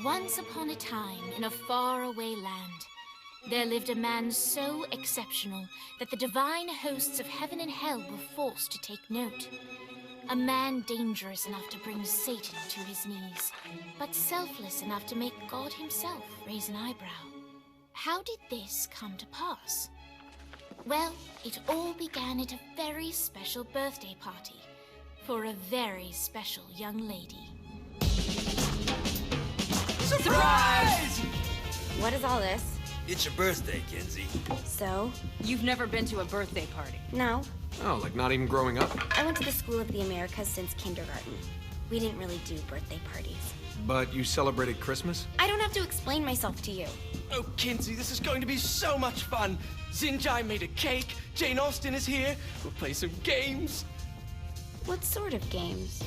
Once upon a time, in a faraway land, there lived a man so exceptional that the divine hosts of heaven and hell were forced to take note. A man dangerous enough to bring Satan to his knees, but selfless enough to make God himself raise an eyebrow. How did this come to pass? Well, it all began at a very special birthday party for a very special young lady. Surprise! What is all this? It's your birthday, Kinsey. So? You've never been to a birthday party? No. Oh, like not even growing up? I went to the School of the Americas since kindergarten. We didn't really do birthday parties. But you celebrated Christmas? I don't have to explain myself to you. Oh, Kinsey, this is going to be so much fun. Xinjai made a cake, Jane Austen is here, we'll play some games. What sort of games?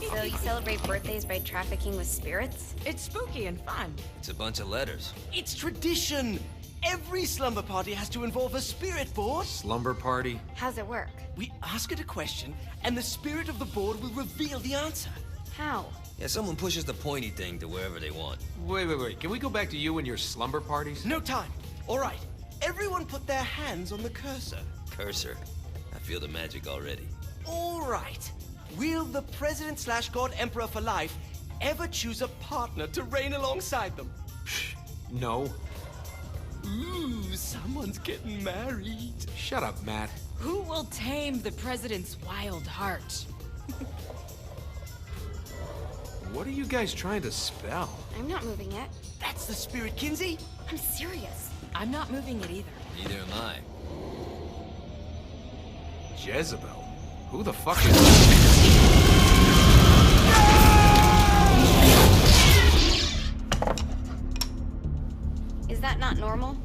So you celebrate birthdays by trafficking with spirits? It's spooky and fun. It's a bunch of letters. It's tradition. Every slumber party has to involve a spirit board. Slumber party? How's it work? We ask it a question, and the spirit of the board will reveal the answer. How? Yeah, someone pushes the pointy thing to wherever they want. Wait. Can we go back to you and your slumber parties? No time. All right. Everyone put their hands on the cursor. Cursor. I feel the magic already. All right. Will the President/God Emperor for life ever choose a partner to reign alongside them? No. Ooh, someone's getting married. Shut up, Matt. Who will tame the president's wild heart? What are you guys trying to spell? I'm not moving it. That's the spirit, Kinsey. I'm serious. I'm not moving it either. Neither am I. Jezebel? Who the fuck is... Is that not normal?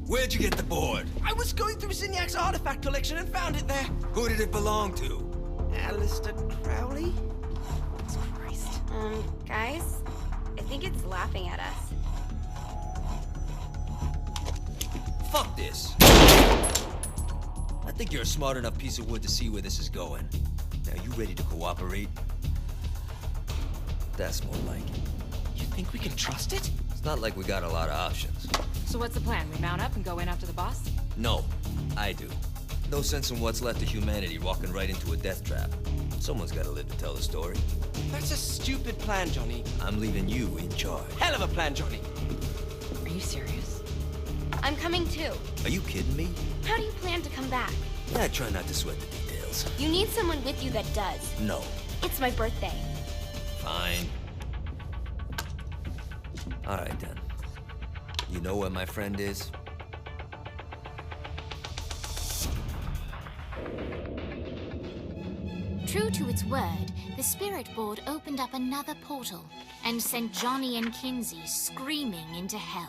Where'd you get the board? I was going through Zinyax's artifact collection and found it there. Who did it belong to? Alistair Crowley? Christ. Guys? I think it's laughing at us. Fuck this. I think you're a smart enough piece of wood to see where this is going. Now, you ready to cooperate? That's more like it. You think we can trust it? It's not like we got a lot of options. So what's the plan? We mount up and go in after the boss? No, I do. No sense in what's left of humanity walking right into a death trap. Someone's gotta live to tell the story. That's a stupid plan, Johnny. I'm leaving you in charge. Hell of a plan, Johnny. Are you serious? I'm coming too. Are you kidding me? How do you plan to come back? Yeah, I try not to sweat the details. skills. You need someone with you that does. No. It's my birthday. Fine. Alright then. You know where my friend is? True to its word, the Spirit Board opened up another portal and sent Johnny and Kinzie screaming into hell.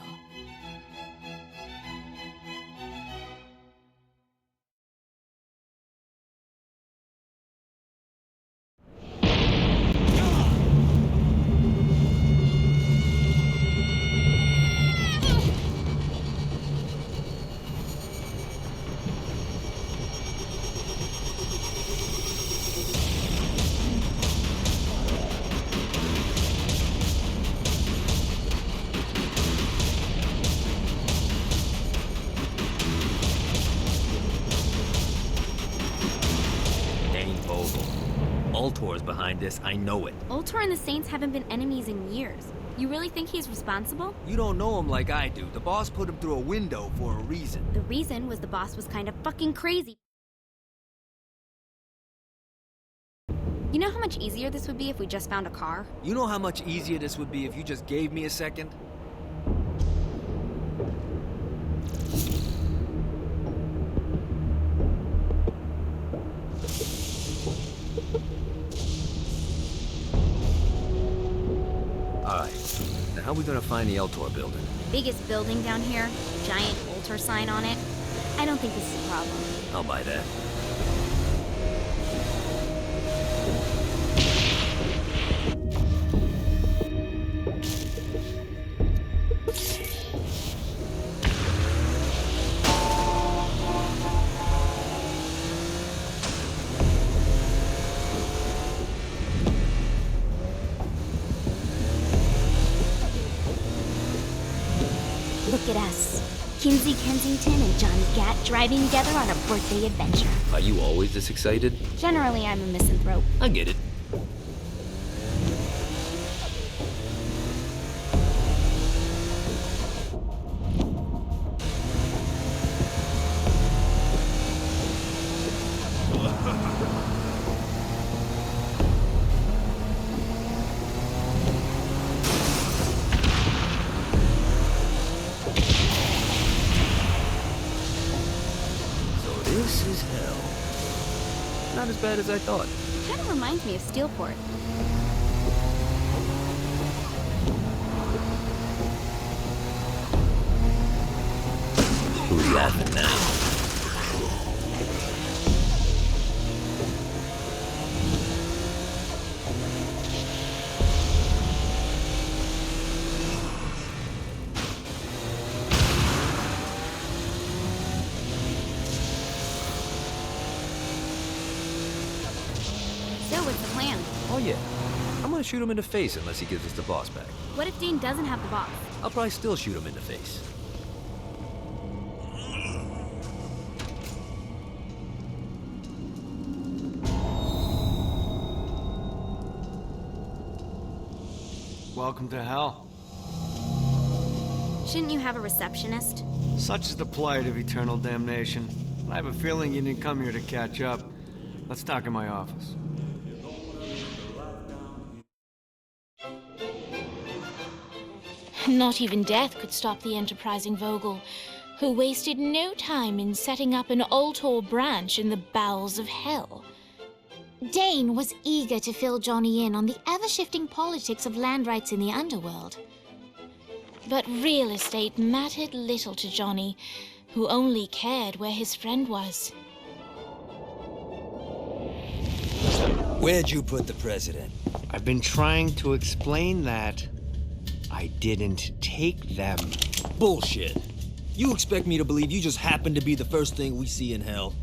Ultor's behind this, I know it. Ultor and the Saints haven't been enemies in years. You really think he's responsible? You don't know him like I do. The boss put him through a window for a reason. The reason was the boss was kind of fucking crazy. You know how much easier this would be if we just found a car? You know how much easier this would be if you just gave me a second? Alright, now how are we gonna find the Ultor building? Biggest building down here, giant Ultor sign on it. I don't think this is a problem. I'll buy that. Look at us. Kinzie Kensington and Johnny Gat driving together on a birthday adventure. Are you always this excited? Generally, I'm a misanthrope. I get it. This is hell. Not as bad as I thought. Kind of reminds me of Steelport. Who's laughing now? So, what's the plan? Oh yeah. I'm gonna shoot him in the face unless he gives us the boss back. What if Dean doesn't have the boss? I'll probably still shoot him in the face. Welcome to hell. Shouldn't you have a receptionist? Such is the plight of eternal damnation. I have a feeling you didn't come here to catch up. Let's talk in my office. Not even death could stop the enterprising Vogel, who wasted no time in setting up an Ultor branch in the bowels of hell. Dane was eager to fill Johnny in on the ever-shifting politics of land rights in the underworld. But real estate mattered little to Johnny, who only cared where his friend was. Where'd you put the president? I've been trying to explain that. I didn't take them. Bullshit. You expect me to believe you just happened to be the first thing we see in hell?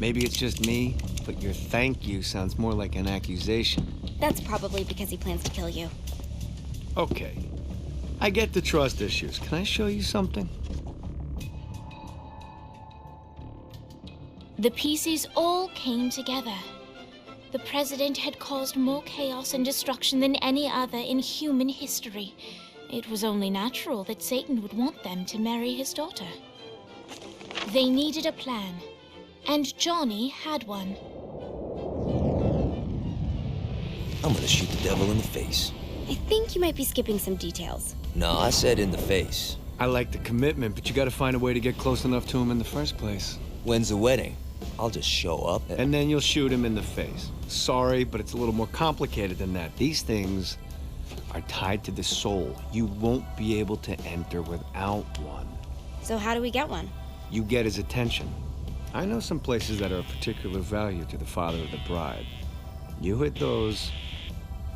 Maybe it's just me, but your thank you sounds more like an accusation. That's probably because he plans to kill you. Okay. I get the trust issues. Can I show you something? The pieces all came together. The president had caused more chaos and destruction than any other in human history. It was only natural that Satan would want them to marry his daughter. They needed a plan, and Johnny had one. I'm gonna shoot the devil in the face. I think you might be skipping some details. No, I said in the face. I like the commitment, but you gotta find a way to get close enough to him in the first place. When's the wedding? I'll just show up And then you'll shoot him in the face. Sorry, but it's a little more complicated than that. These things are tied to the soul. You won't be able to enter without one. So how do we get one? You get his attention. I know some places that are of particular value to the father of the bride. You hit those,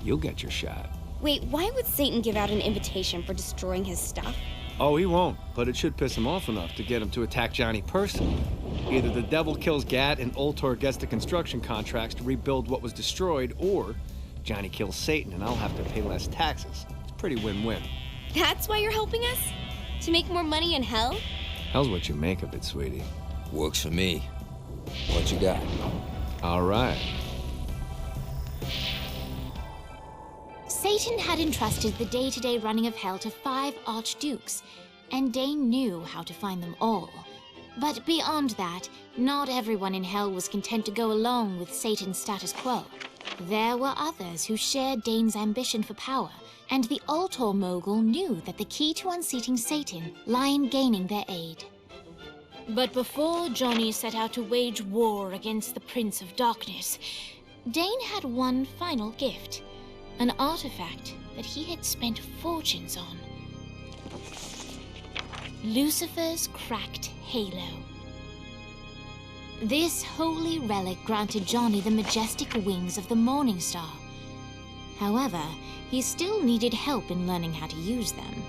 you'll get your shot. Wait, why would Satan give out an invitation for destroying his stuff? Oh, he won't, but it should piss him off enough to get him to attack Johnny personally. Either the devil kills Gat and Ultor gets the construction contracts to rebuild what was destroyed, or Johnny kills Satan and I'll have to pay less taxes. It's pretty win-win. That's why you're helping us? To make more money in hell? Hell's what you make of it, sweetie. Works for me. What you got? All right. Satan had entrusted the day-to-day running of Hell to 5 archdukes, and Dane knew how to find them all. But beyond that, not everyone in Hell was content to go along with Satan's status quo. There were others who shared Dane's ambition for power, and the Ultor mogul knew that the key to unseating Satan lay in gaining their aid. But before Johnny set out to wage war against the Prince of Darkness, Dane had one final gift. An artifact that he had spent fortunes on. Lucifer's cracked halo. This holy relic granted Johnny the majestic wings of the Morning Star. However, he still needed help in learning how to use them.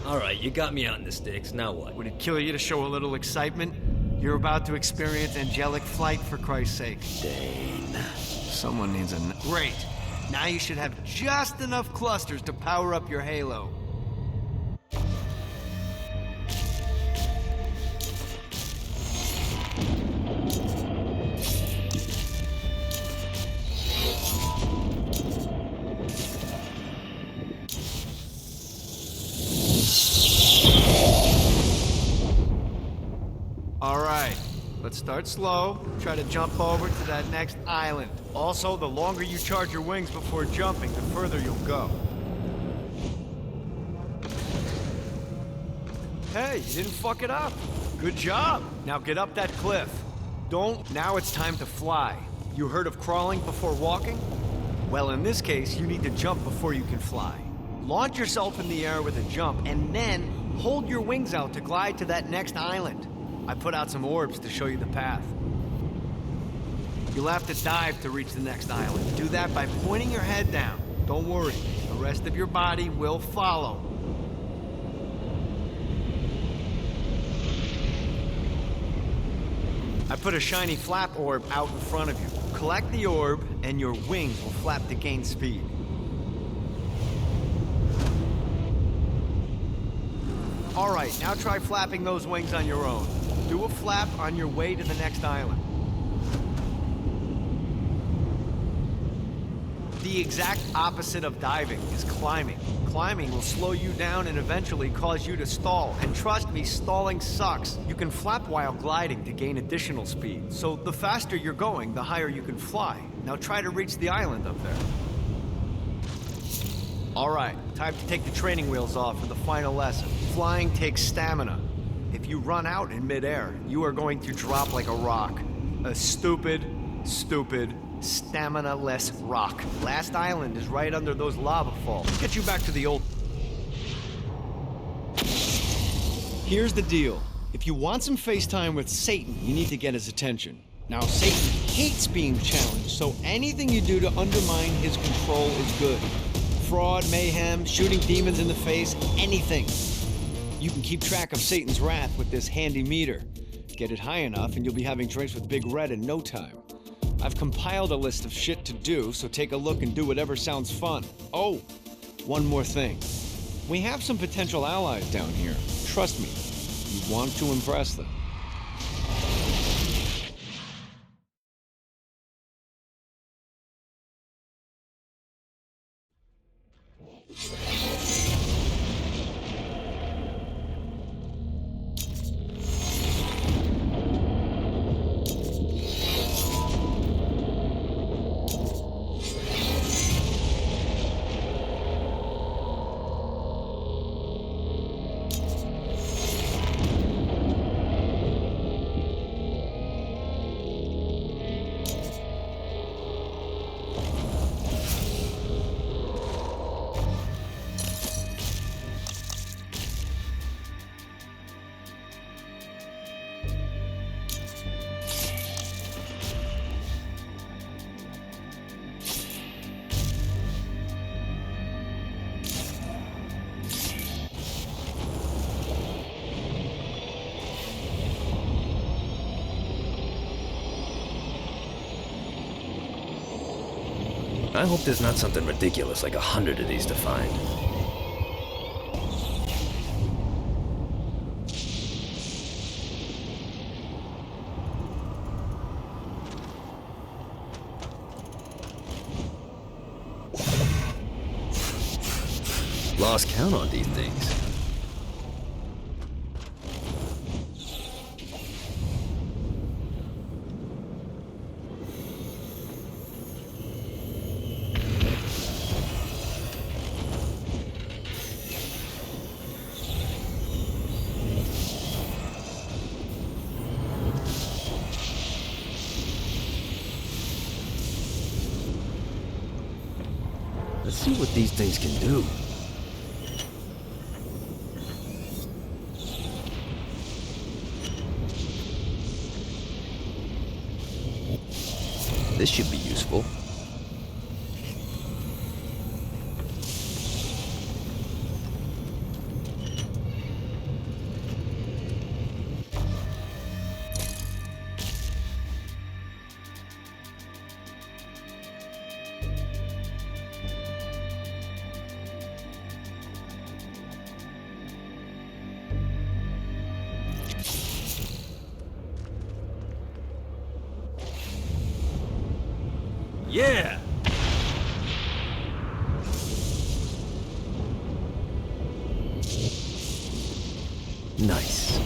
All right, you got me out in the sticks. Now what? Would it kill you to show a little excitement? You're about to experience angelic flight, for Christ's sake. Dane. Someone needs a... Great! Now you should have just enough clusters to power up your halo. Let's start slow. Try to jump over to that next island. Also, the longer you charge your wings before jumping, the further you'll go. Hey, you didn't fuck it up. Good job. Now get up that cliff. Now it's time to fly. You heard of crawling before walking? Well, in this case, you need to jump before you can fly. Launch yourself in the air with a jump, and then hold your wings out to glide to that next island. I put out some orbs to show you the path. You'll have to dive to reach the next island. Do that by pointing your head down. Don't worry, the rest of your body will follow. I put a shiny flap orb out in front of you. Collect the orb, and your wings will flap to gain speed. All right, now try flapping those wings on your own. Do a flap on your way to the next island. The exact opposite of diving is climbing. Climbing will slow you down and eventually cause you to stall. And trust me, stalling sucks. You can flap while gliding to gain additional speed. So the faster you're going, the higher you can fly. Now try to reach the island up there. All right, time to take the training wheels off for the final lesson. Flying takes stamina. If you run out in midair, you are going to drop like a rock. A stupid, stamina-less rock. Last island is right under those lava falls. Let's get you back to the old... Here's the deal. If you want some FaceTime with Satan, you need to get his attention. Now, Satan hates being challenged, so anything you do to undermine his control is good. Fraud, mayhem, shooting demons in the face, anything. You can keep track of Satan's wrath with this handy meter. Get it high enough and you'll be having drinks with Big Red in no time. I've compiled a list of shit to do, so take a look and do whatever sounds fun. Oh, one more thing. We have some potential allies down here. Trust me, you want to impress them. I hope there's not something ridiculous like 100 of these to find. Lost count on these things. Let's see what these things can do. This should be useful. Yeah! Nice.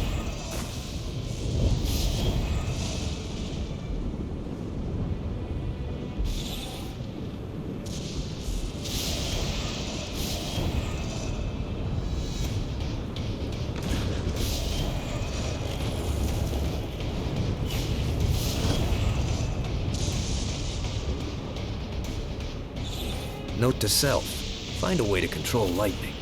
Note to self, find a way to control lightning.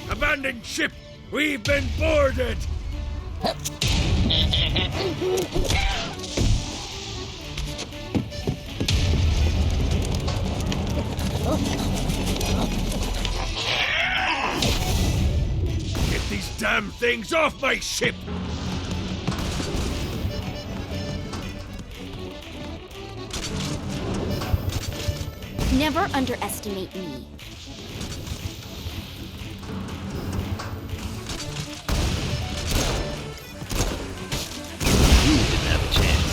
Abandoned ship! We've been boarded! Get these damn things off my ship! Never underestimate me. You didn't have a chance.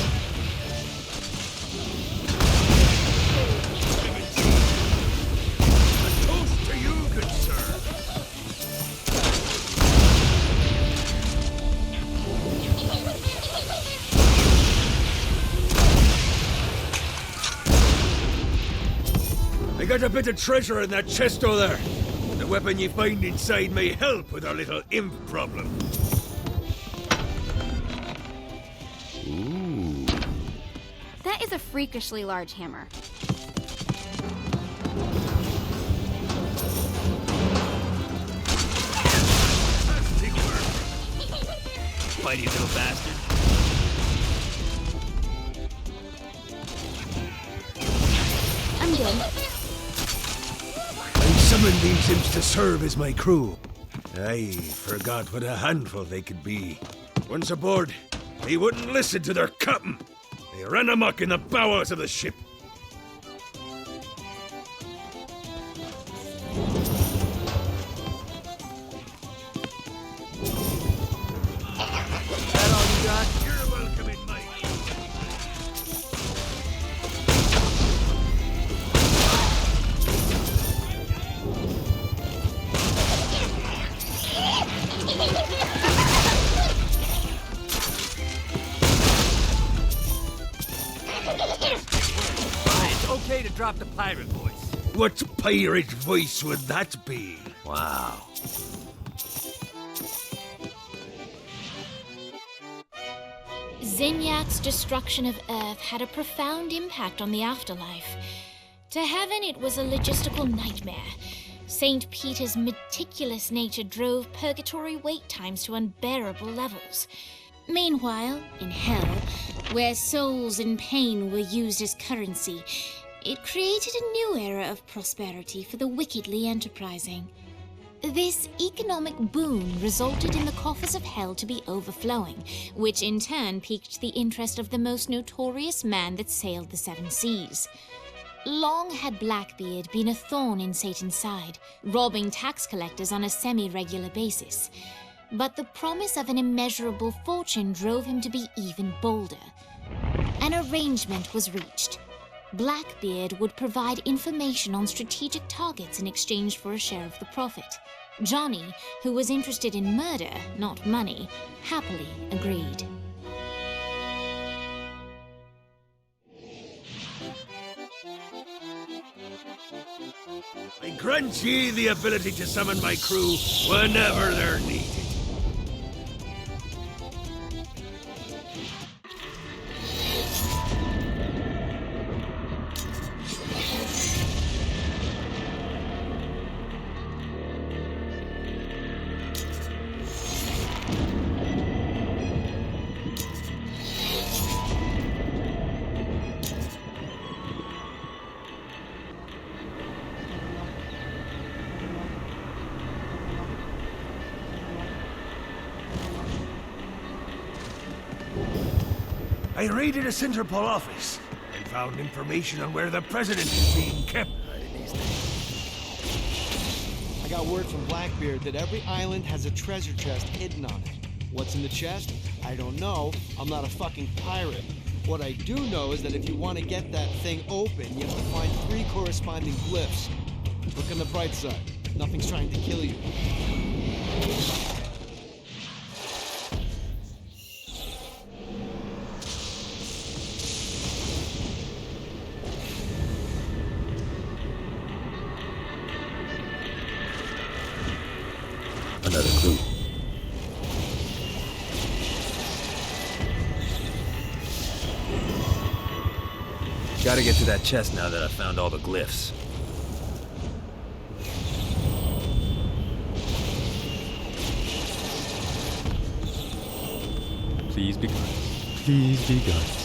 A toast to you, good sir! I got a bit of treasure in that chest over there. The weapon you find inside may help with our little imp problem. Ooh. That is a freakishly large hammer. Fantastic work. Fighty little bastard. I'm good. I summoned these imps to serve as my crew. I forgot what a handful they could be. Once aboard, they wouldn't listen to their captain. They ran amok in the bowels of the ship. That all you got? You're welcome in my... It's okay to drop the pirate voice. What pirate voice would that be? Wow. Zinyax's destruction of Earth had a profound impact on the afterlife. To heaven, it was a logistical nightmare. St. Peter's meticulous nature drove purgatory wait times to unbearable levels. Meanwhile, in hell, where souls in pain were used as currency, it created a new era of prosperity for the wickedly enterprising. This economic boon resulted in the coffers of hell to be overflowing, which in turn piqued the interest of the most notorious man that sailed the seven seas. Long had Blackbeard been a thorn in Satan's side, robbing tax collectors on a semi-regular basis. But the promise of an immeasurable fortune drove him to be even bolder. An arrangement was reached. Blackbeard would provide information on strategic targets in exchange for a share of the profit. Johnny, who was interested in murder, not money, happily agreed. I grant ye the ability to summon my crew whenever they're needed. I raided a Centerpol office and found information on where the president is being kept. I got word from Blackbeard that every island has a treasure chest hidden on it. What's in the chest? I don't know. I'm not a fucking pirate. What I do know is that if you want to get that thing open, you have to find 3 corresponding glyphs. Look on the bright side. Nothing's trying to kill you. Another clue. Gotta get to that chest now that I found all the glyphs. Please be good. Please be good.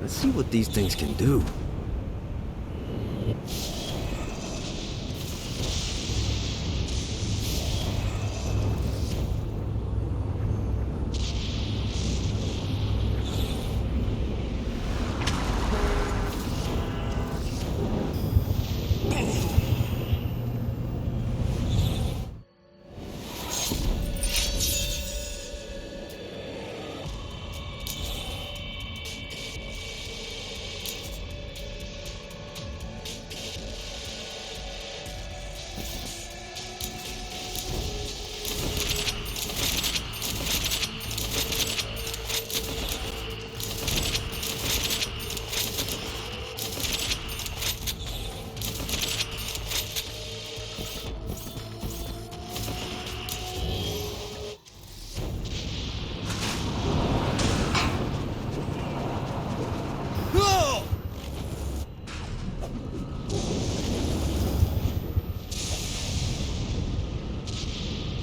Let's see what these things can do.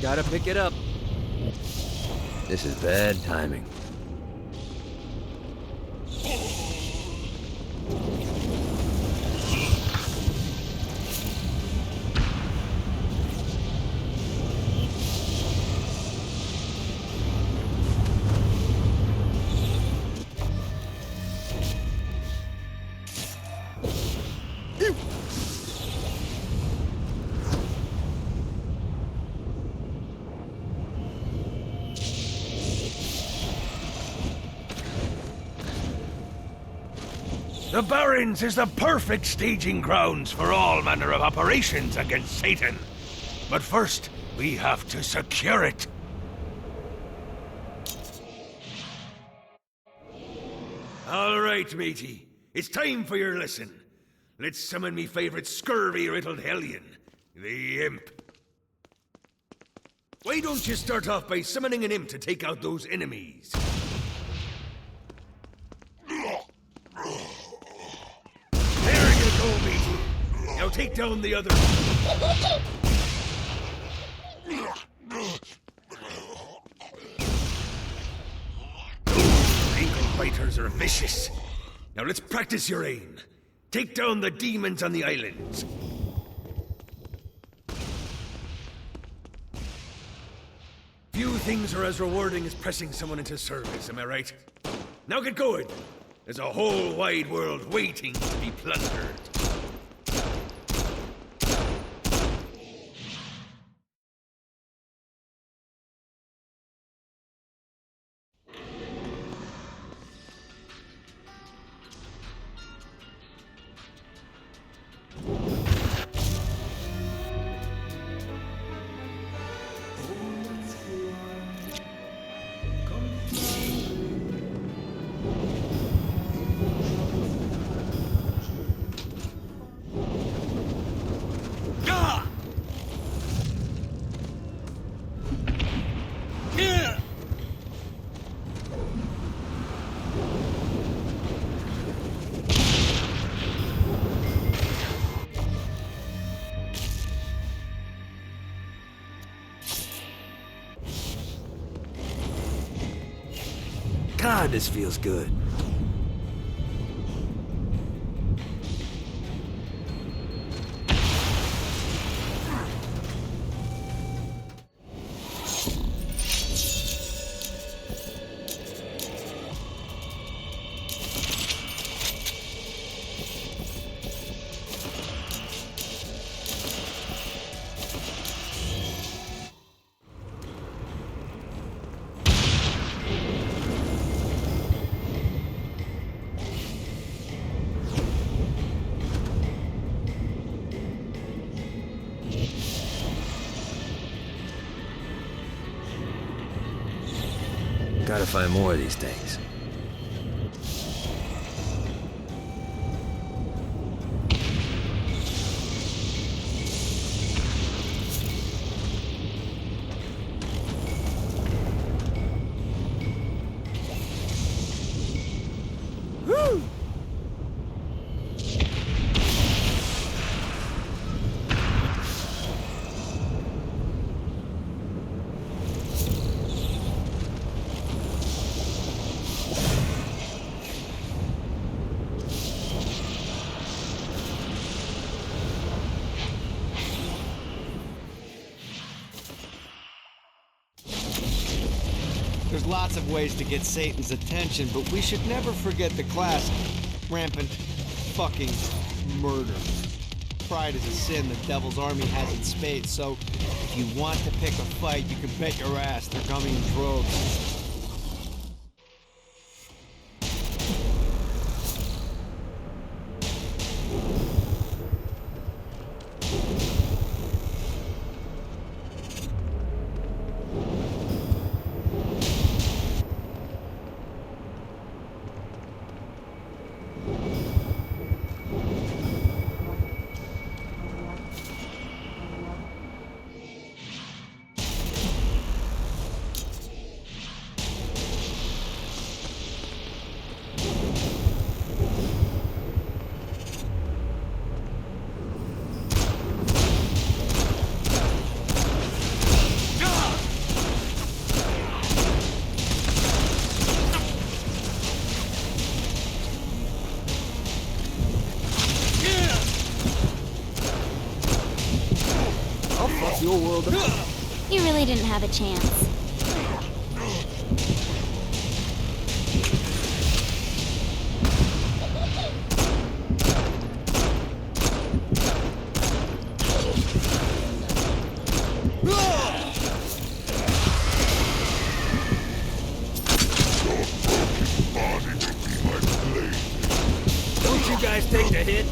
Gotta pick it up. This is bad timing. The Barrens is the perfect staging grounds for all manner of operations against Satan. But first, we have to secure it. All right, matey. It's time for your lesson. Let's summon me favorite scurvy-riddled hellion, the Imp. Why don't you start off by summoning an Imp to take out those enemies? There you go, matey. Now take down the other. Ankle biters are vicious. Now let's practice your aim. Take down the demons on the islands. Few things are as rewarding as pressing someone into service, am I right? Now get going. There's a whole wide world waiting to be plundered. God, this feels good. Gotta find more of these things. Woo! There's lots of ways to get Satan's attention, but we should never forget the classic rampant fucking murder. Pride is a sin the Devil's Army has in spades, so if you want to pick a fight, you can bet your ass they're coming in droves. Your world. You really didn't have a chance. Don't take the hit.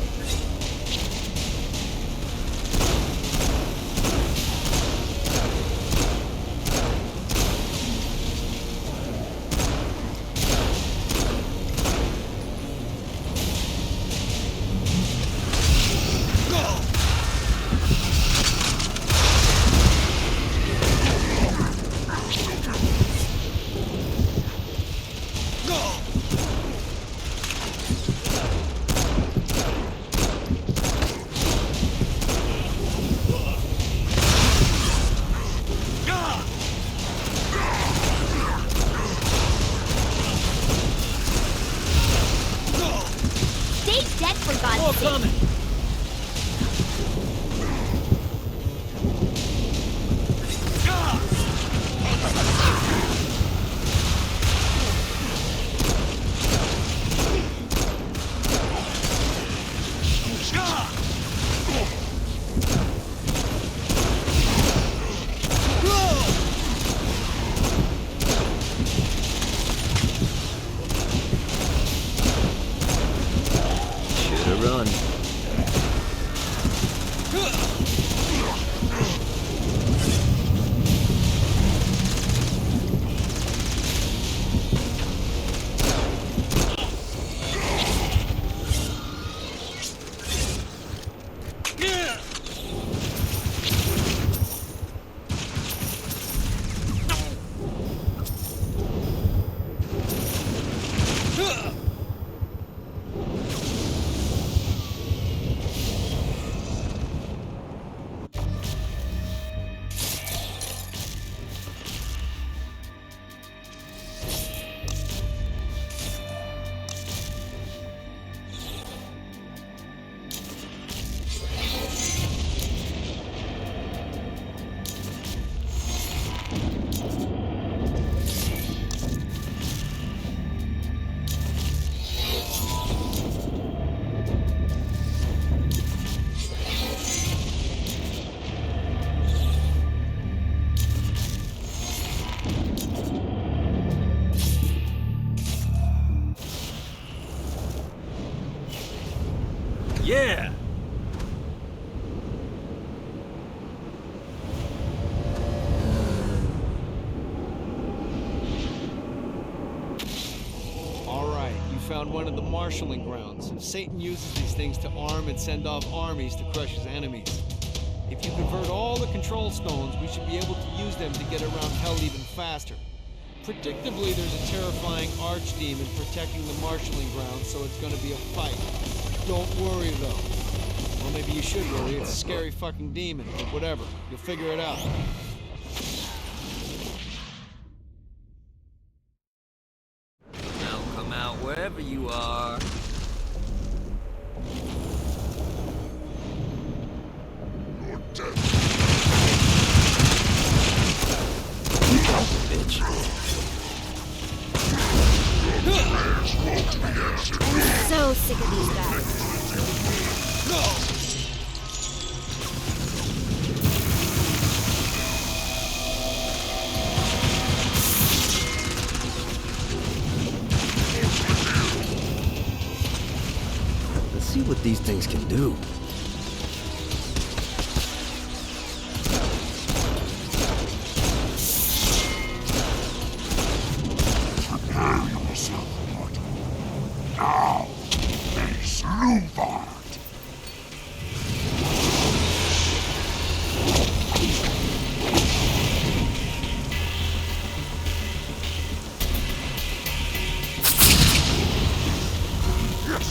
Stay dead for God's sake. Coming. Should've run. Yeah! Alright, you found one of the marshalling grounds. Satan uses these things to arm and send off armies to crush his enemies. If you convert all the control stones, we should be able to use them to get around hell even faster. Predictably, there's a terrifying archdemon protecting the marshalling grounds, so it's gonna be a fight. Don't worry, though. Well, maybe you should worry. It's a scary fucking demon, but whatever. You'll figure it out. Now come out wherever you are. Bitch. I'm so sick of these guys. Let's see what these things can do. Now, face Lombard. Yes!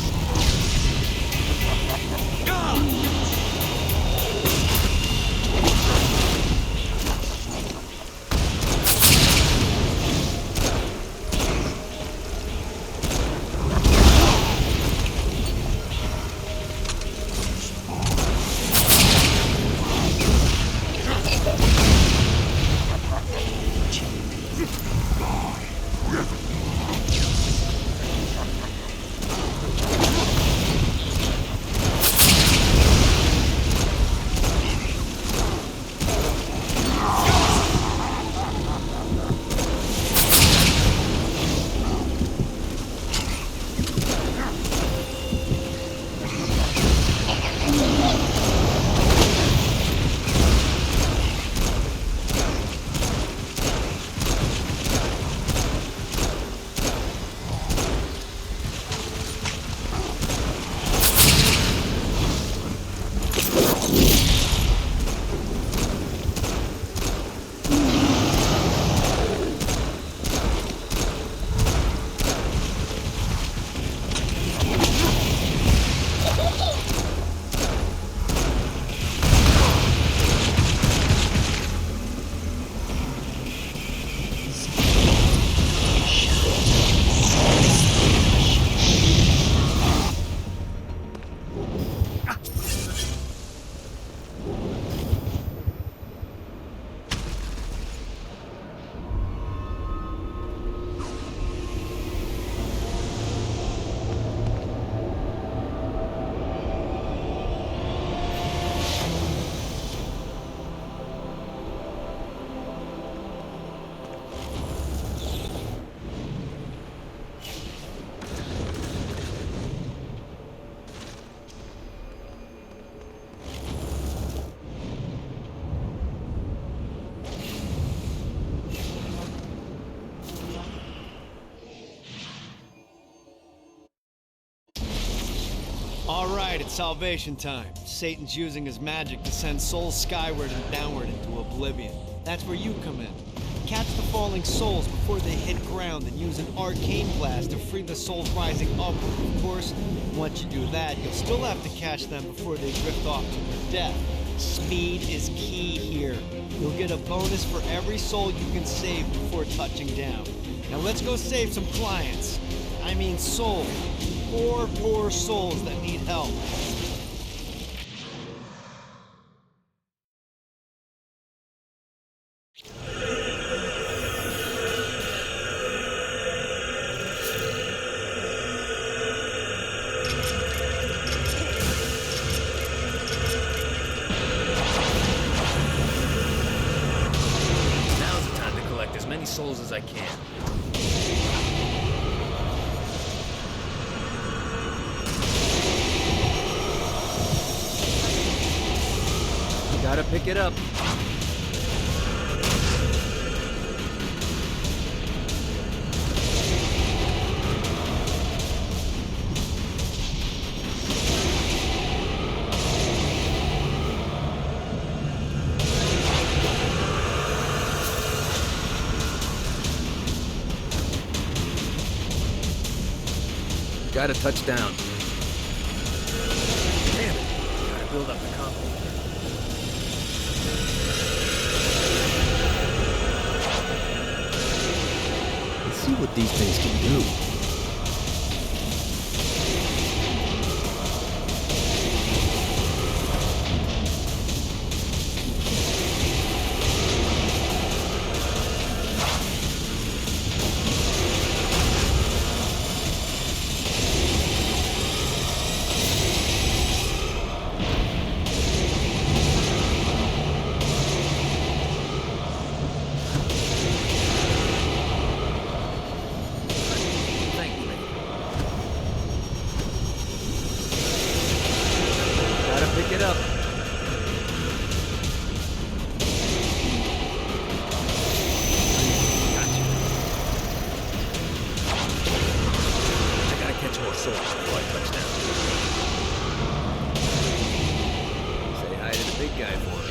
right, it's salvation time. Satan's using his magic to send souls skyward and downward into oblivion. That's where you come in. Catch the falling souls before they hit ground and use an arcane blast to free the souls rising upward. Of course, once you do that, you'll still have to catch them before they drift off to their death. Speed is key here. You'll get a bonus for every soul you can save before touching down. Now let's go save some clients. I mean souls. Poor souls that need help. Now's the time to collect as many souls as I can. Gotta pick it up. Gotta touch down. Damn it. Gotta build up the confidence. Let's see what these things can do. Pick it up. Gotcha. I gotta catch more souls before I touch down. Say hi to the big guy for me.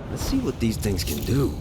Let's see what these things can do.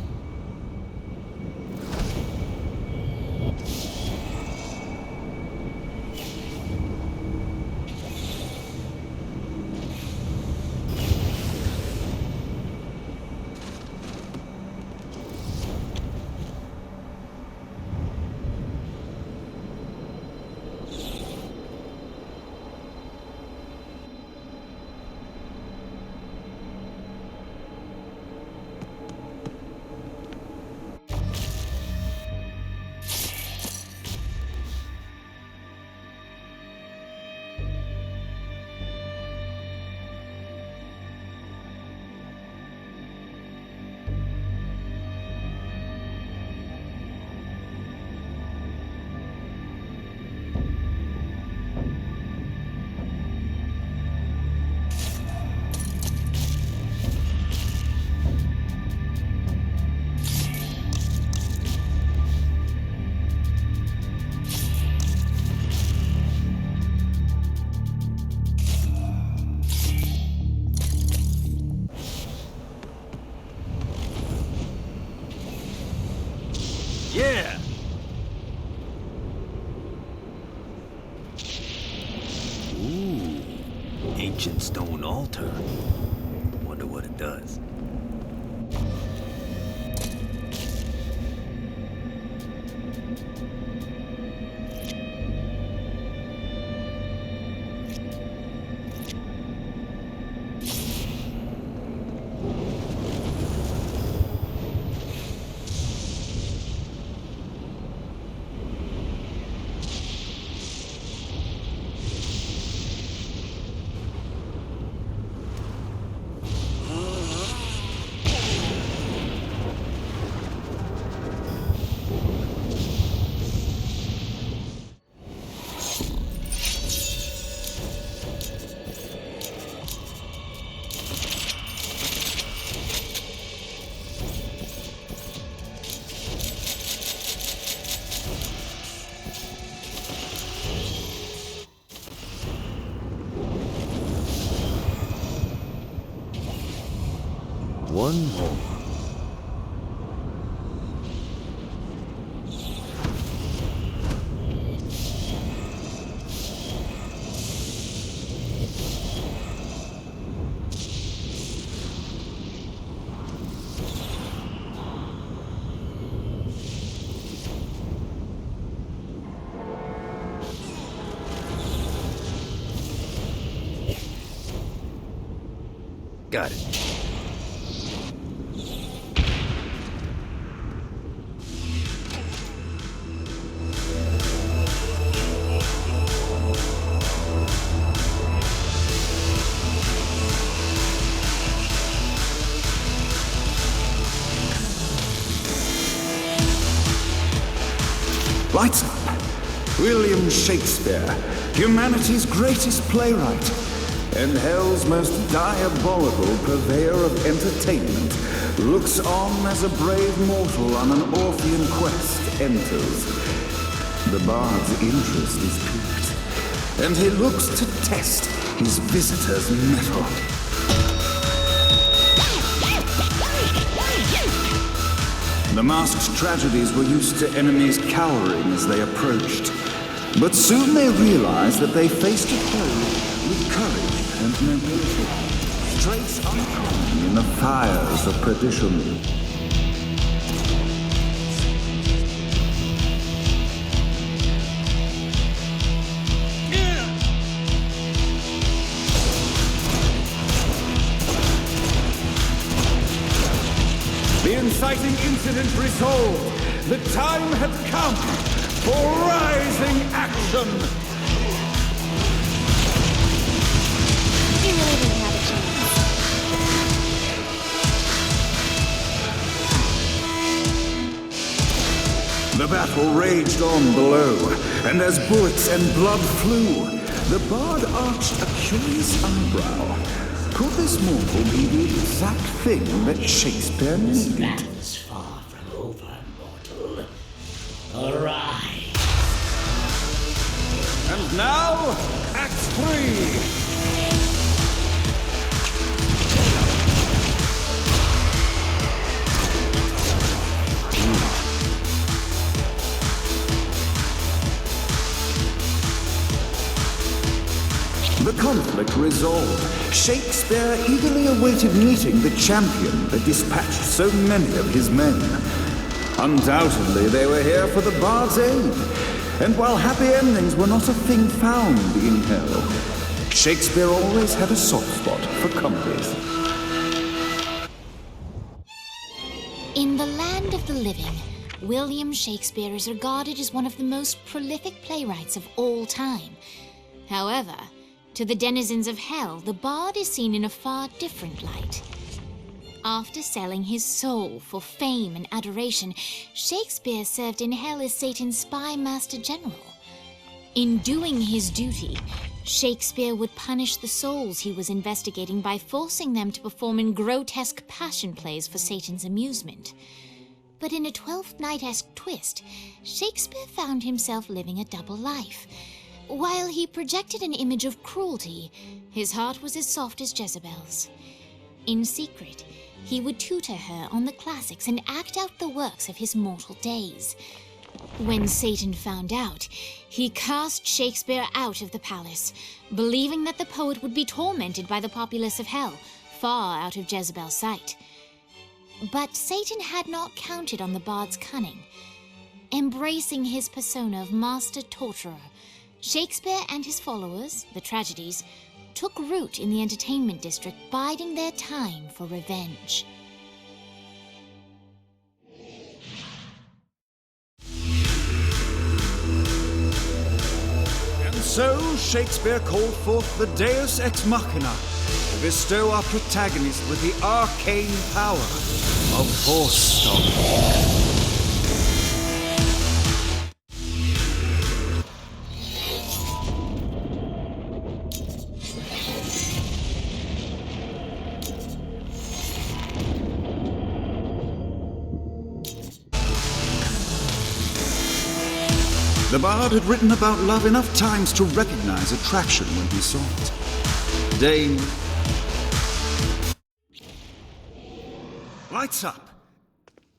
ancient stone altar. Wonder what it does. One more. Got it. Lights up. William Shakespeare, humanity's greatest playwright, and hell's most diabolical purveyor of entertainment, looks on as a brave mortal on an Orphean quest enters. The bard's interest is piqued, and he looks to test his visitor's mettle. The masked tragedies were used to enemies cowering as they approached. But soon they realized that they faced a foe with courage and nobility, traits uncommon in the fires of perdition. The inciting incident resolved. The time had come for rising action. You really didn't have a chance. The battle raged on below, and as bullets and blood flew, the bard arched a curious eyebrow. Could this mortal be the exact thing that Shakespeare needed? Battle's far from over, mortal. Arise. And now, Act 3. The conflict resolved. Shakespeare eagerly awaited meeting the champion that dispatched so many of his men. Undoubtedly, they were here for the bard's aid. And while happy endings were not a thing found in hell, Shakespeare always had a soft spot for comedies. In the land of the living, William Shakespeare is regarded as one of the most prolific playwrights of all time. However, to the denizens of hell, the bard is seen in a far different light. After selling his soul for fame and adoration, Shakespeare served in hell as Satan's spy master general. In doing his duty, Shakespeare would punish the souls he was investigating by forcing them to perform in grotesque passion plays for Satan's amusement. But in a Twelfth Night-esque twist, Shakespeare found himself living a double life. While he projected an image of cruelty, his heart was as soft as Jezebel's. In secret, he would tutor her on the classics and act out the works of his mortal days. When Satan found out, he cast Shakespeare out of the palace, believing that the poet would be tormented by the populace of hell, far out of Jezebel's sight. But Satan had not counted on the bard's cunning. Embracing his persona of master torturer, Shakespeare and his followers, the tragedies, took root in the entertainment district, biding their time for revenge. And so Shakespeare called forth the Deus Ex Machina to bestow our protagonist with the arcane power of Force Stomp. The bard had written about love enough times to recognize attraction when he saw it. Dane. Lights up.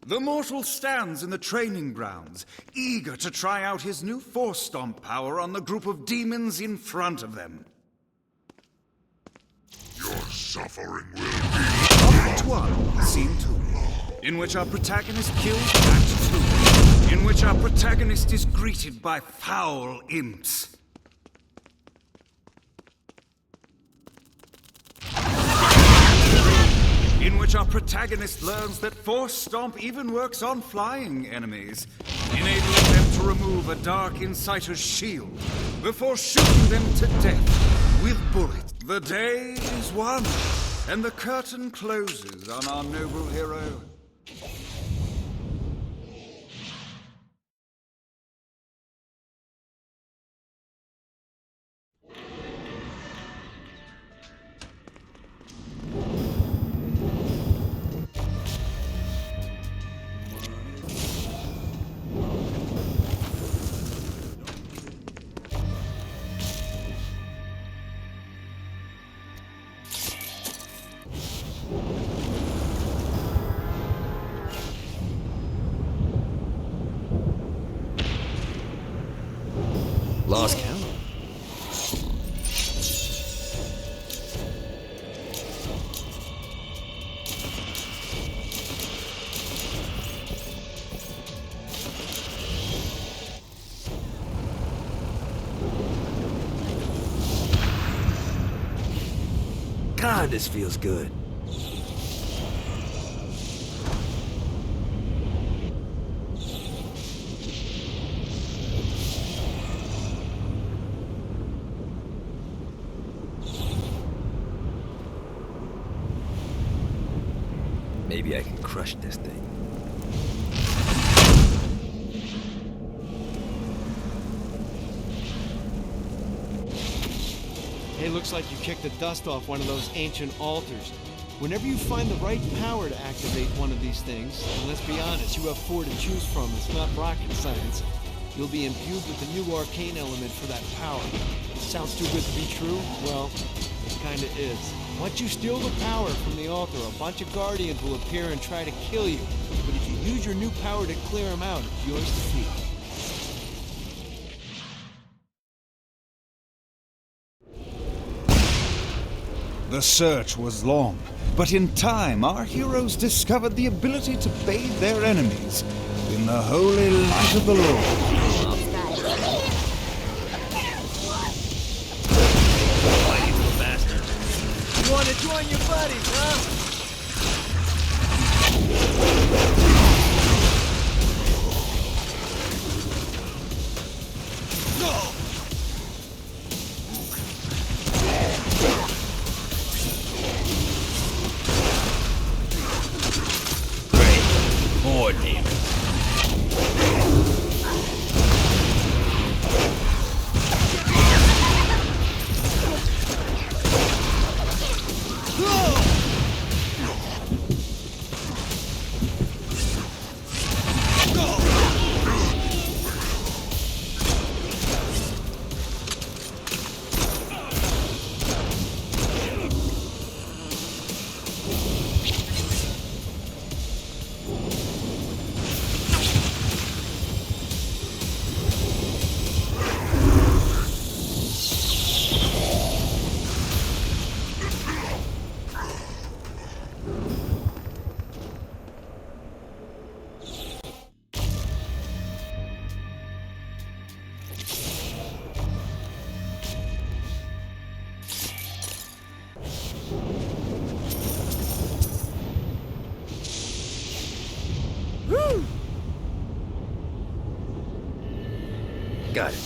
The mortal stands in the training grounds, eager to try out his new Force Stomp power on the group of demons in front of them. Your suffering will be... Act 1, Scene 2, in which our protagonist kills Act 2, in which our protagonist is greeted by foul imps. In which our protagonist learns that Force Stomp even works on flying enemies, enabling them to remove a Dark Inciter's shield before shooting them to death with bullets. The day is won, and the curtain closes on our noble hero. Lost count. God, this feels good. Maybe I can crush this thing. Hey, looks like you kicked the dust off one of those ancient altars. Whenever you find the right power to activate one of these things, and let's be honest, you have 4 to choose from, it's not rocket science, you'll be imbued with a new arcane element for that power. Sounds too good to be true? Well, it kinda is. Once you steal the power from the altar, a bunch of Guardians will appear and try to kill you. But if you use your new power to clear them out, it's yours to keep. The search was long, but in time our heroes discovered the ability to bathe their enemies in the holy light of the Lord. You want to join your buddies, huh? More demons. Got it.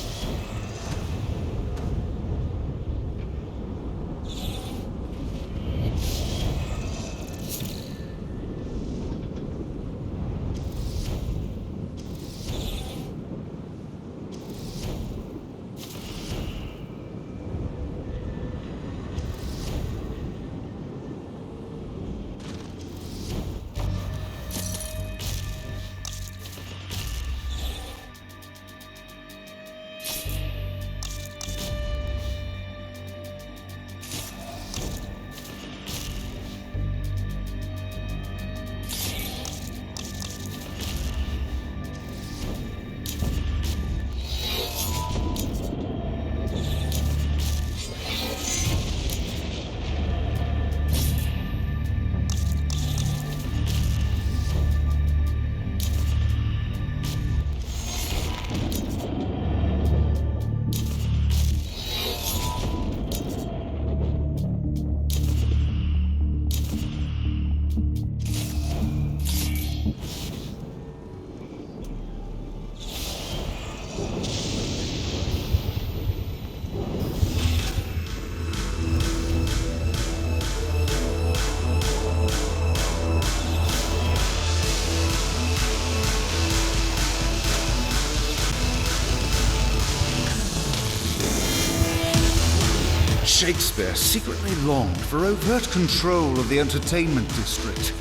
Shakespeare secretly longed for overt control of the entertainment district.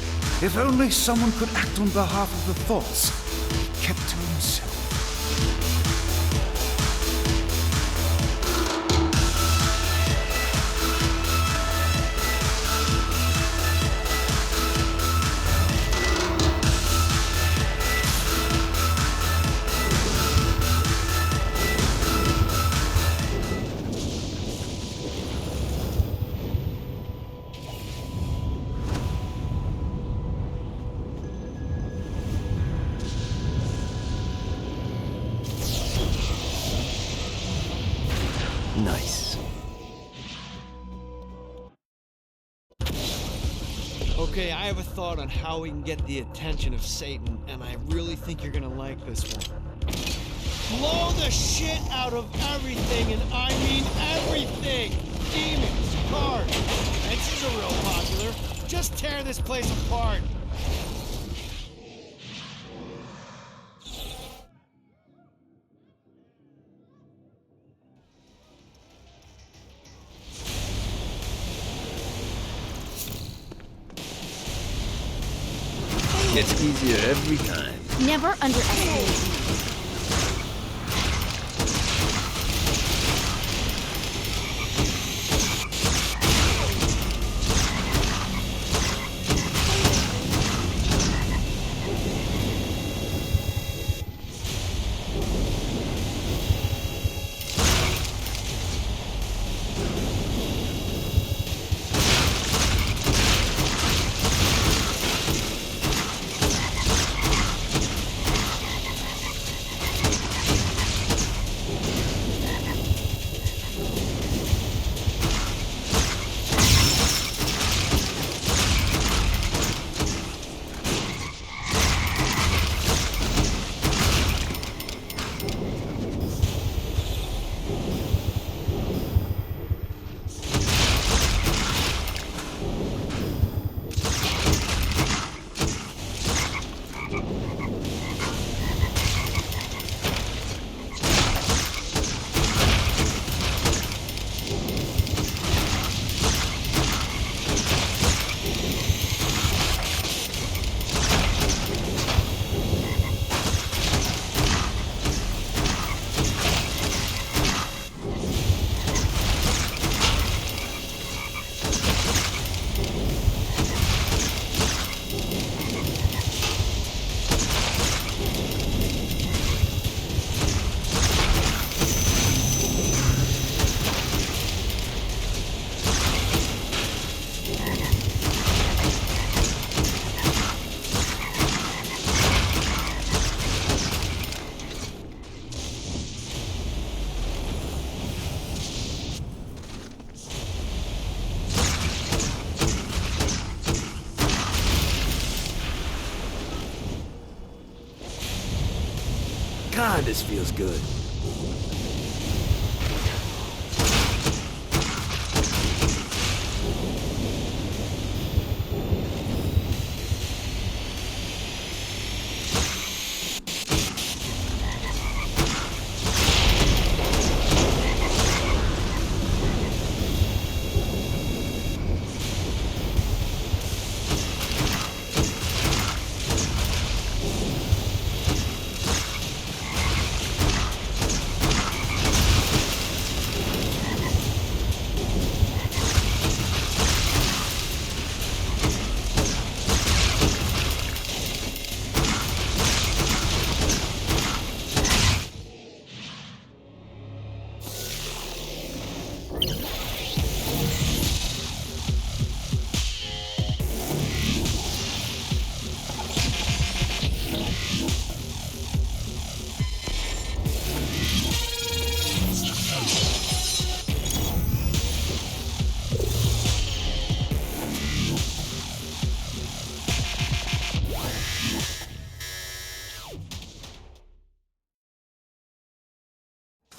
If only someone could act on behalf of the thoughts he kept to himself. Nice. Okay, I have a thought on how we can get the attention of Satan, and I really think you're gonna like this one. Blow the shit out of everything, and I mean everything! Demons, cars, fences are real popular. Just tear this place apart. Gets easier every time. Never underestimate me. God, this feels good.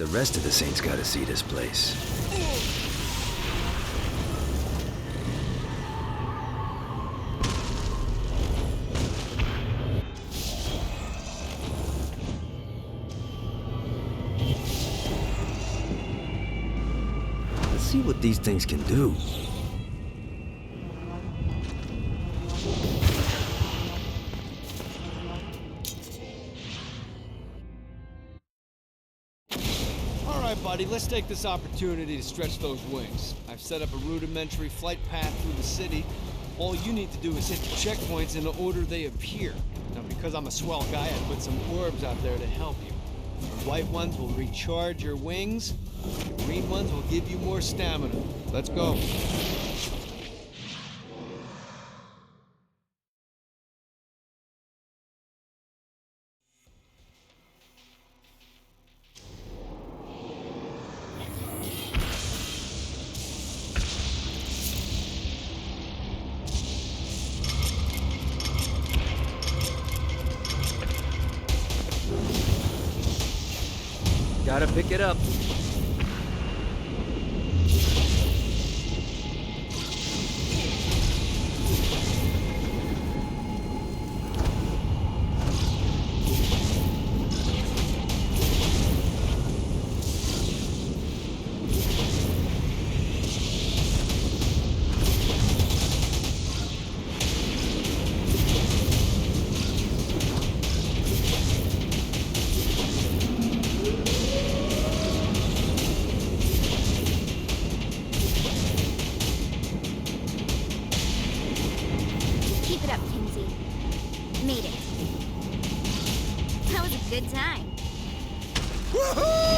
The rest of the Saints gotta see this place. Let's see what these things can do. Buddy, let's take this opportunity to stretch those wings. I've set up a rudimentary flight path through the city. All you need to do is hit the checkpoints in the order they appear. Now, because I'm a swell guy, I put some orbs out there to help you. The white ones will recharge your wings. The green ones will give you more stamina. Let's go. Gotta pick it up. Good time. Woohoo!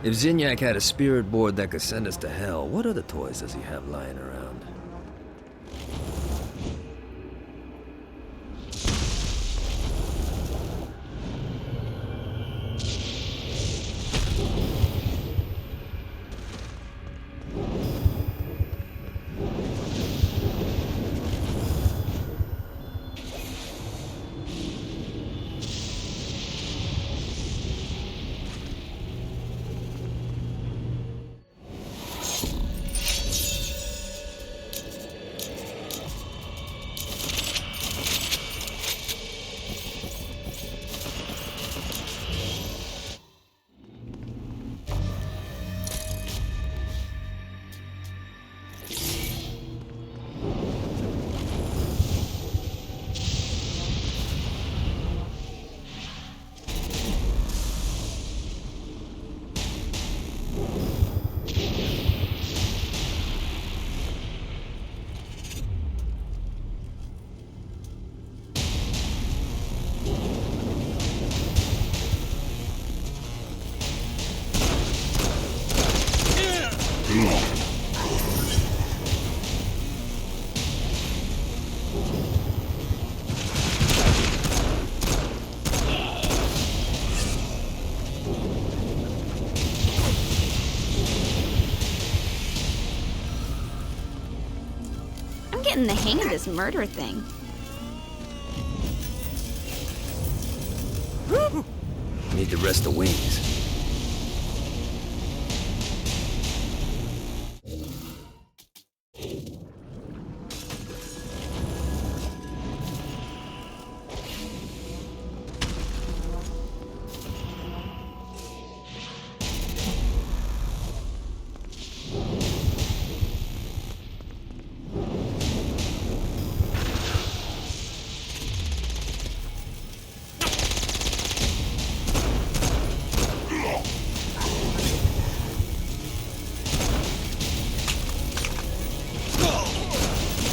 If Zinyak had a spirit board that could send us to hell, what other toys does he have lying around? I'm getting the hang of this murder thing. Need to rest the wings.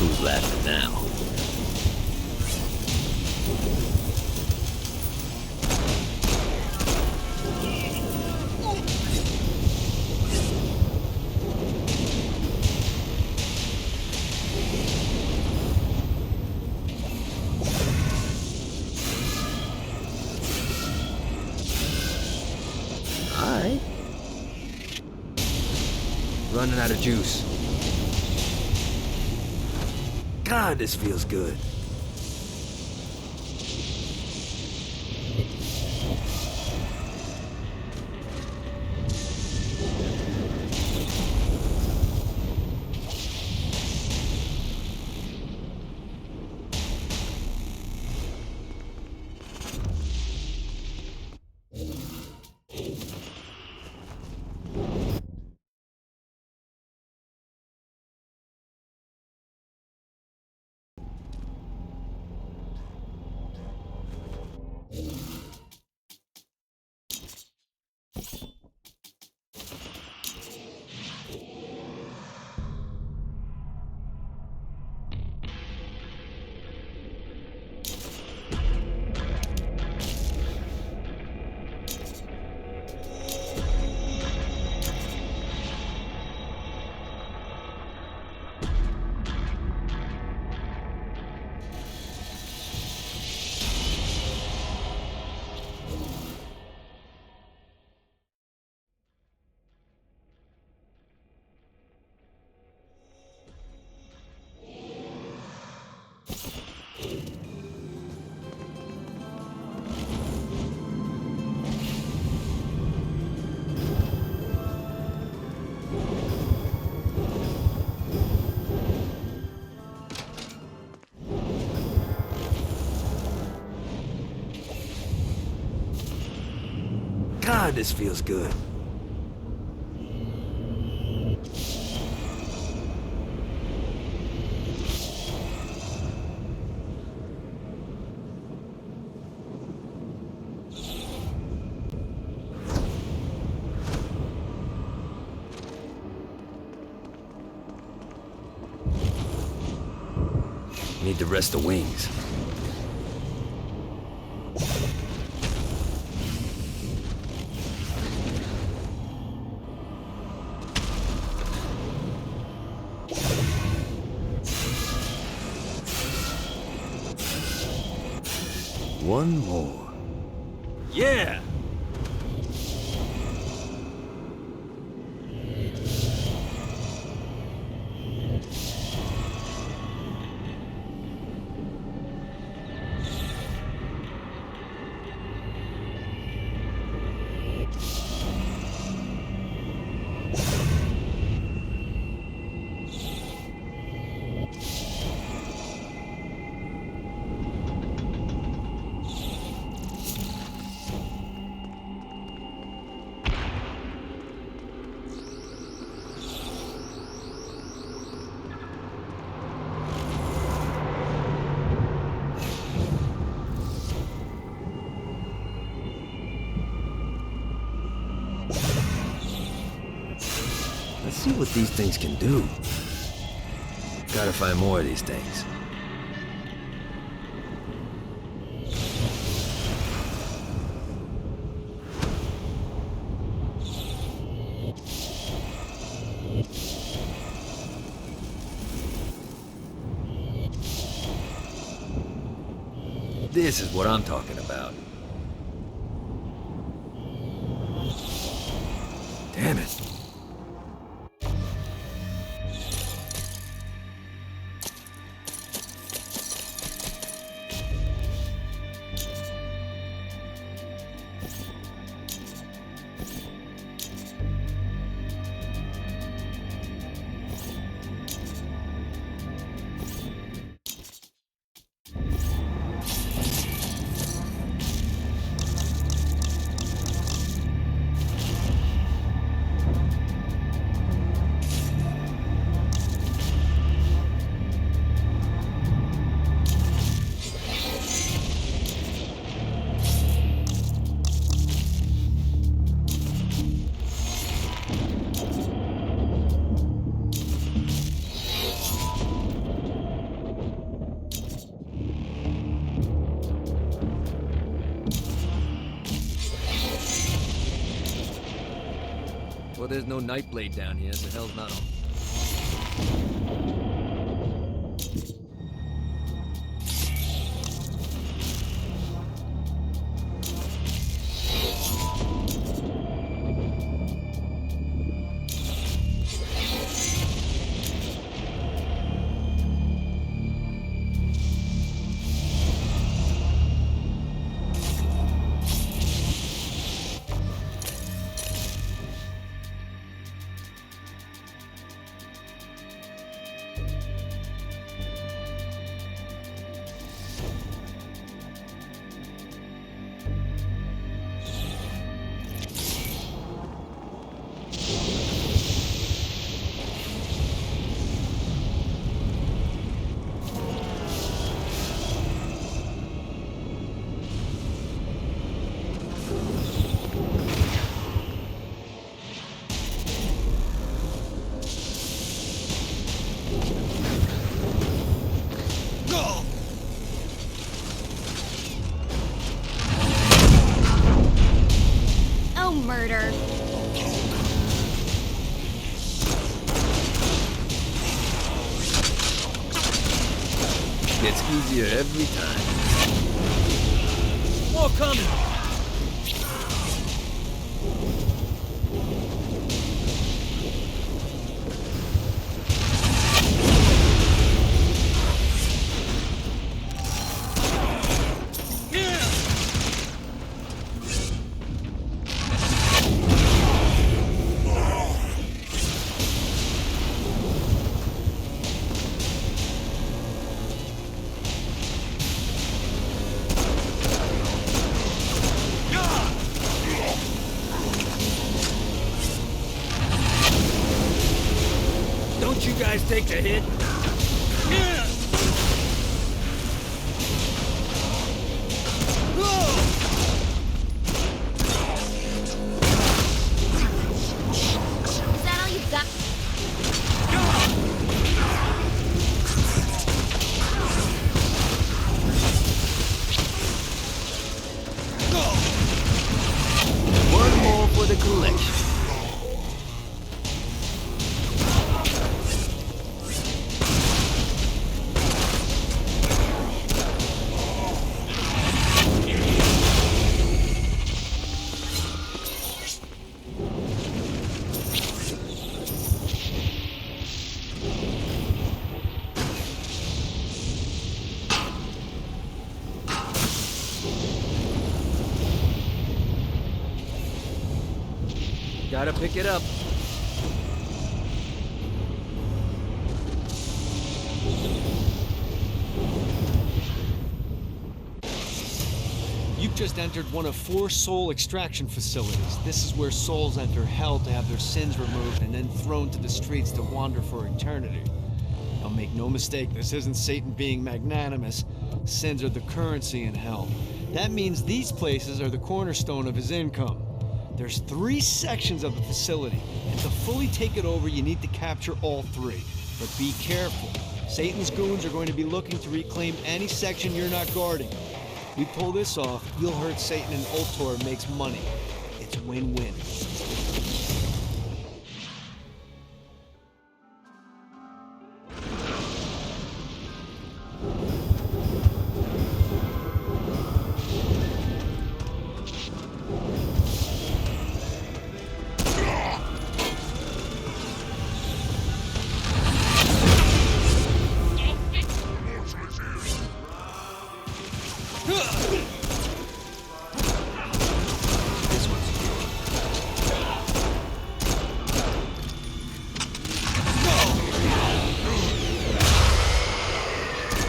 Who's laughing now? running out of juice. God, this feels good. God, this feels good. Need to rest the wings. One more. Yeah! Let's see what these things can do. Gotta find more of these things. This is what I'm talking about. Damn it. Well, there's no Nightblade down here, so hell's not on. Gets easier every time. More coming! Don't you guys take the hit? Is that all you got? One more for the collection. Gotta pick it up. You've just entered one of 4 soul extraction facilities. This is where souls enter hell to have their sins removed and then thrown to the streets to wander for eternity. Now make no mistake, this isn't Satan being magnanimous. Sins are the currency in hell. That means these places are the cornerstone of his income. There's 3 sections of the facility, and to fully take it over, you need to capture all 3. But be careful. Satan's goons are going to be looking to reclaim any section you're not guarding. We pull this off, you'll hurt Satan and Ultor makes money. It's win-win.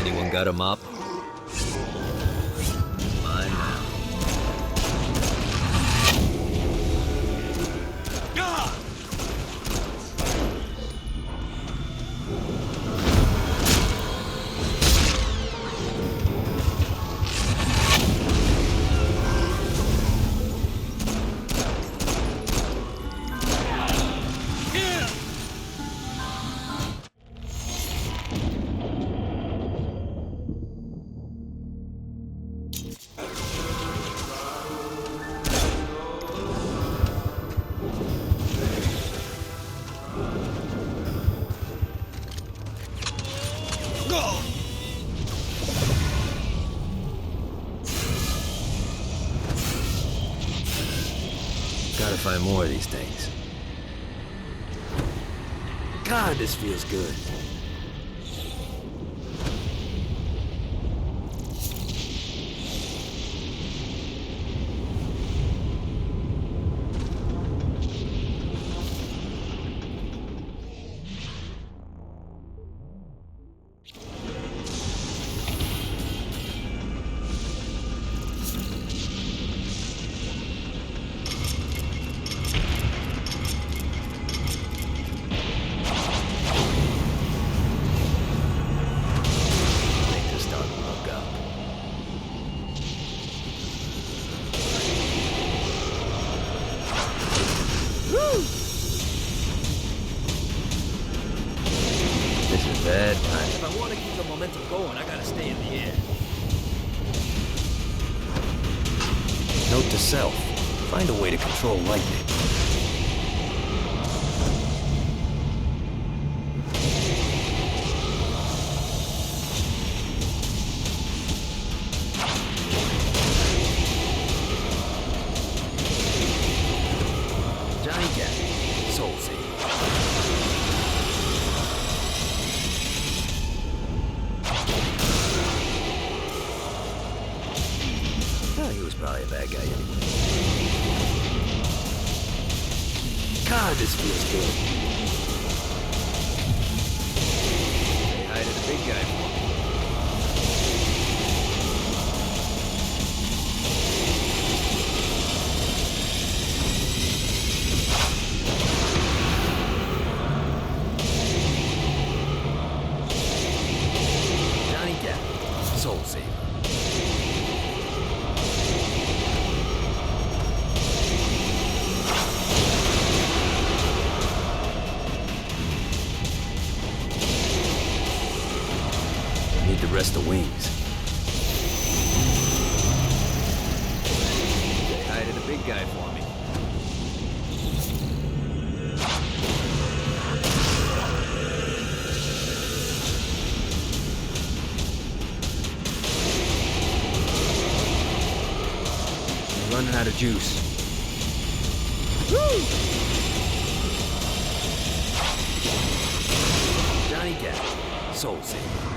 Anyone got a mop? Mine now. Gotta find more of these things. God, this feels good. Bad time. If I want to keep the momentum going, I gotta stay in the air. Note to self, find a way to control lightning. probably a bad guy anyway. God, this feels good. Say hi to the big guy for me. Johnny Depp, Soul Saver. Need the rest of wings. Say hi to the big guy for me. We're running out of juice. Woo! Johnny Depp, Soul Saver.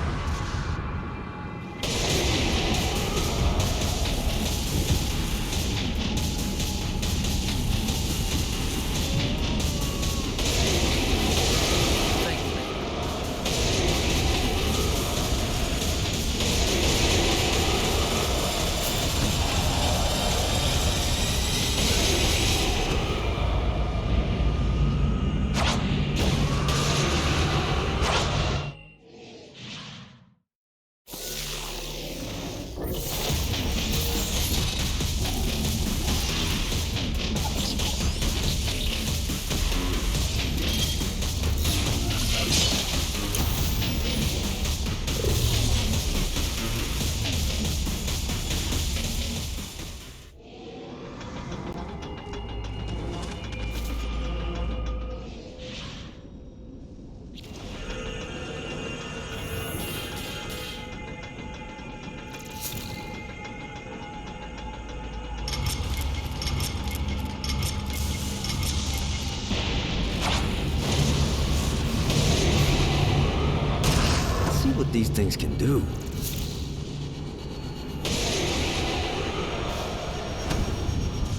What these things can do.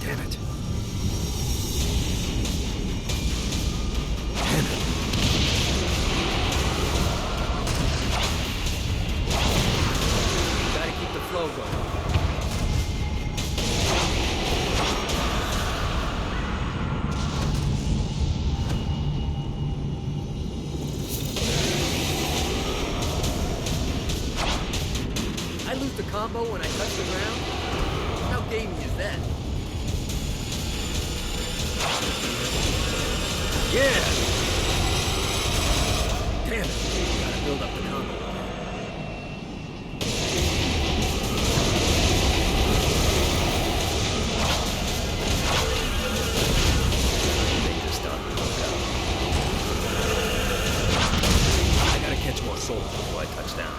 Damn it. Damn it. Gotta keep the flow going. The combo when I touch the ground? How gamey is that? Yeah! Damn it! Gotta build up the combo. Things are starting to work out. I gotta catch more souls before I touch down.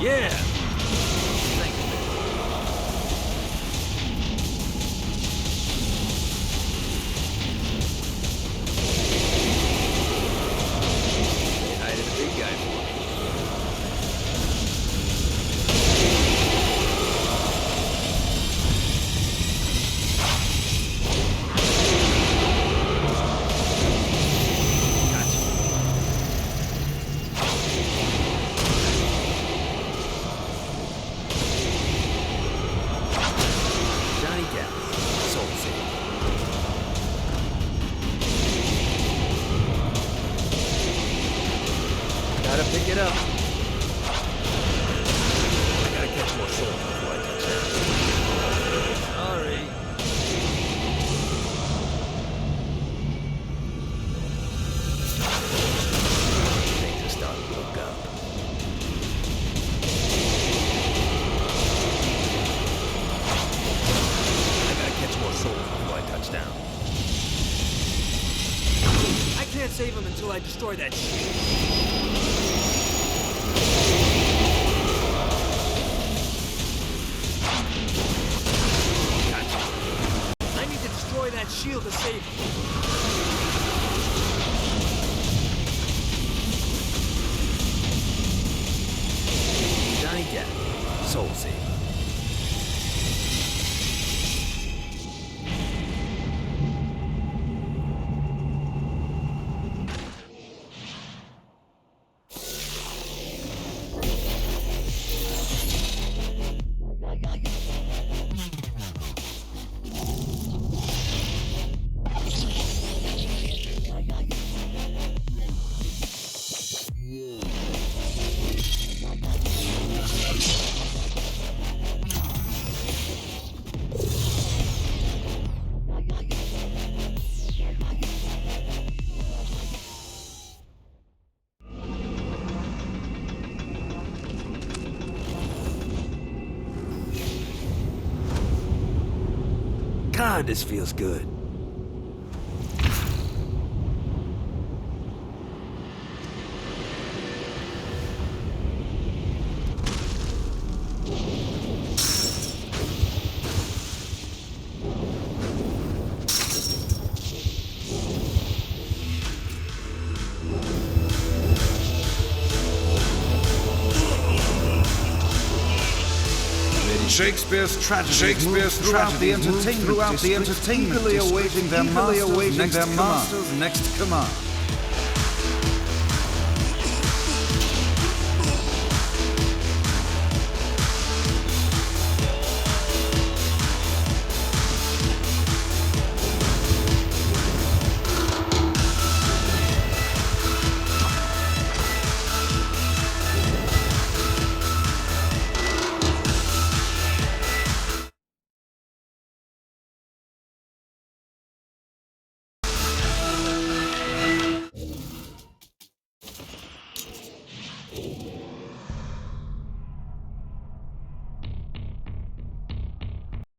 Yeah! Hi to the big guy for me. Johnny Depp. Soul City. Gotta pick it up. I gotta catch more souls before I touch down. Sorry. Things are starting to look up. I gotta catch more souls before I touch down. I can't save him until I destroy that shit. I need to destroy that shield to save him. Johnny Depp, Soul City. God, this feels good. Shakespeare's tragedy throughout the entertainment, eagerly awaiting their master's next command.